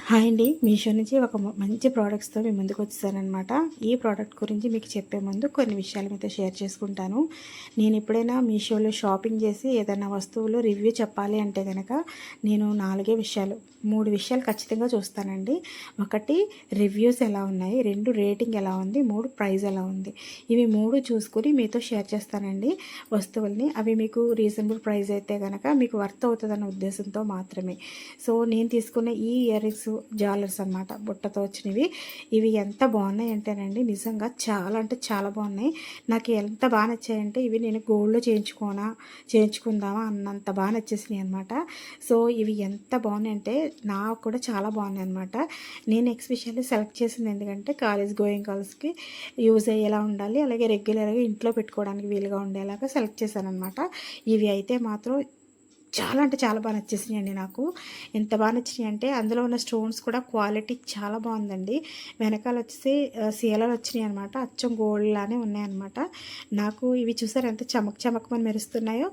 Hi అండి, మీషో నుంచి ఒక మంచి ప్రోడక్ట్స్తో మీ ముందుకు వచ్చేసానమాట. ఈ ప్రోడక్ట్ గురించి మీకు చెప్పే ముందు కొన్ని విషయాలు మీతో షేర్ చేసుకుంటాను. నేను ఎప్పుడైనా మీషోలో షాపింగ్ చేసి ఏదైనా వస్తువులు రివ్యూ చెప్పాలి అంటే కనుక నేను 3 విషయాలు ఖచ్చితంగా చూస్తానండి. 1 రివ్యూస్ ఎలా ఉన్నాయి, 2 రేటింగ్ ఎలా ఉంది, 3 ప్రైస్ ఎలా ఉంది. ఇవి 3 చూసుకుని మీతో షేర్ చేస్తానండి వస్తువుల్ని. అవి మీకు రీజనబుల్ ప్రైస్ అయితే కనుక మీకు వర్త్ అవుతుందన్న ఉద్దేశంతో మాత్రమే. సో నేను తీసుకున్న ఈ ఇయర్ రింగ్స్ జాలర్స్ అనమాట, బుట్టతో వచ్చినవి. ఇవి ఎంత బాగున్నాయి అంటేనండి, నిజంగా చాలా అంటే చాలా బాగున్నాయి. నాకు ఎంత బాగా నచ్చాయంటే ఇవి నేను గోల్డ్లో చేయించుకుందామా అన్నంత బాగా నచ్చేసినాయి అనమాట. సో ఇవి ఎంత బాగున్నాయి అంటే నాకు కూడా చాలా బాగున్నాయి అనమాట. నేను ఎక్స్పెషల్లీ సెలెక్ట్ చేసింది ఎందుకంటే కాలేజ్ గోయింగ్ గర్ల్స్కి యూజ్ అయ్యేలా ఉండాలి, అలాగే రెగ్యులర్గా ఇంట్లో పెట్టుకోవడానికి వీలుగా ఉండేలాగా సెలెక్ట్ చేశాను అనమాట. ఇవి అయితే మాత్రం చాలా అంటే చాలా బాగా నచ్చేసినాయండి నాకు. ఎంత బాగా నచ్చినాయి అంటే అందులో ఉన్న స్టోన్స్ కూడా క్వాలిటీ చాలా బాగుందండి. వెనకాల వచ్చేసి సీలలు వచ్చినాయి అనమాట, అచ్చం గోల్డ్ లానే ఉన్నాయన్నమాట. నాకు ఇవి చూసారు ఎంత చమకమని మెరుస్తున్నాయో.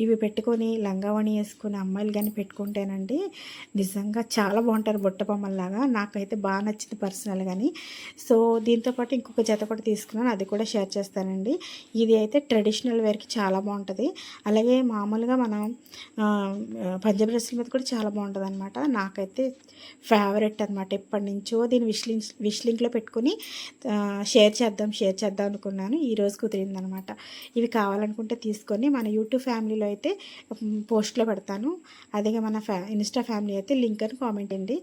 ఇవి పెట్టుకొని లంగావణి వేసుకుని అమ్మాయిలు కానీ పెట్టుకుంటేనండి నిజంగా చాలా బాగుంటారు, బుట్ట బొమ్మల్లాగా. నాకైతే బాగా నచ్చింది పర్సనల్ కానీ. సో దీంతోపాటు ఇంకొక జత కూడా తీసుకున్నాను, అది కూడా షేర్ చేస్తానండి. ఇది అయితే ట్రెడిషనల్ వేర్కి చాలా బాగుంటుంది. అలాగే మామూలుగా మనం పంజాబీ డ్రెస్సుల మీద కూడా చాలా బాగుంటుంది అనమాట. నాకైతే ఫేవరెట్ అనమాట. ఎప్పటి నుంచో దీన్ని విష్ లింక్లో పెట్టుకుని షేర్ చేద్దాం అనుకున్నాను. ఈరోజు కుదిరిందనమాట. ఇవి కావాలనుకుంటే తీసుకొని మన యూట్యూబ్ ఫ్యామిలీలో అయితే పోస్ట్లో పెడతాను. అదే మన ఇన్స్టా ఫ్యామిలీ అయితే లింక్ అని కామెంట్ అండి,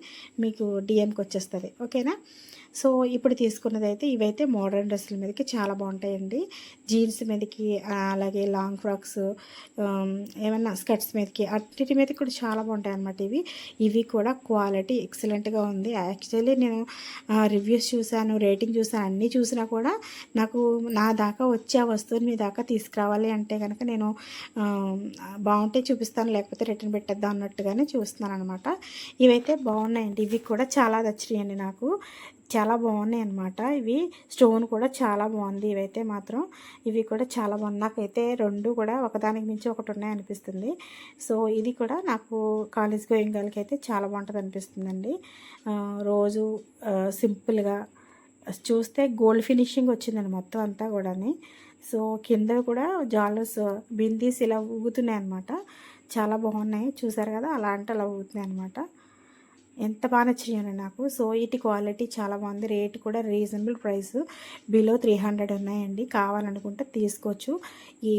మీకు డిఎంకి వచ్చేస్తుంది. ఓకేనా. సో ఇప్పుడు తీసుకున్నది అయితే ఇవైతే మోడర్న్ డ్రెస్సుల మీదకి చాలా బాగుంటాయండి. జీన్స్ మీదకి, అలాగే లాంగ్ ఫ్రాక్స్, ఏమన్నా స్కర్ట్స్ మీదకి, అన్నిటి మీదకి కూడా చాలా బాగుంటాయి అన్నమాట. ఇవి కూడా క్వాలిటీ ఎక్సలెంట్గా ఉంది. యాక్చువల్లీ నేను రివ్యూస్ చూశాను, రేటింగ్ చూశాను, అన్నీ చూసినా కూడా నాకు నా దాకా వచ్చే ఆ వస్తువుని మీ దాకా తీసుకురావాలి అంటే కనుక నేను బాగుంటే చూపిస్తాను, లేకపోతే రిటర్న్ పెట్టేద్దాం అన్నట్టుగానే చూస్తున్నాను అనమాట. ఇవైతే బాగున్నాయండి. ఇవి కూడా చాలా నచ్చినాయండి నాకు, చాలా బాగున్నాయి అనమాట. ఇవి స్టోన్ కూడా చాలా బాగుంది. ఇవైతే మాత్రం ఇవి కూడా చాలా బాగుంది. నాకైతే 2 కూడా ఒకదానికి మించి ఒకటి ఉన్నాయి అనిపిస్తుంది. సో ఇది కూడా నాకు కాలేజ్ గోయింగ్ గర్ల్కి అయితే చాలా బాగుంటుంది అనిపిస్తుందండి. రోజు సింపుల్గా చూస్తే గోల్డ్ ఫినిషింగ్ వచ్చిందండి మొత్తం అంతా కూడా. సో కింద కూడా జాలర్స్ బిందీస్ ఇలా ఊగుతున్నాయి అనమాట, చాలా బాగున్నాయి. చూసారు కదా, అలా అంటే అలా ఊగుతున్నాయి అనమాట. ఎంత బాగా నచ్చినాయండి నాకు. సో వీటి క్వాలిటీ చాలా బాగుంది. రేట్ కూడా రీజనబుల్ ప్రైస్, బిలో 300 ఉన్నాయండి. కావాలనుకుంటే తీసుకోవచ్చు.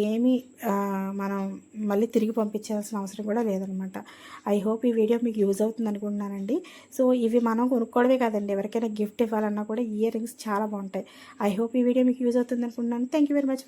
ఏమి మనం మళ్ళీ తిరిగి పంపించాల్సిన అవసరం కూడా లేదనమాట. ఐ హోప్ ఈ వీడియో మీకు యూజ్ అవుతుంది అనుకుంటున్నానండి. సో ఇవి మనం కొనుక్కోవడమే కాదండి, ఎవరికైనా గిఫ్ట్ ఇవ్వాలన్నా కూడా ఇయర్ రింగ్స్ చాలా బాగుంటాయి. ఐ హోప్ ఈ వీడియో మీకు యూజ్ అవుతుంది అనుకుంటున్నాను. Thank you very much.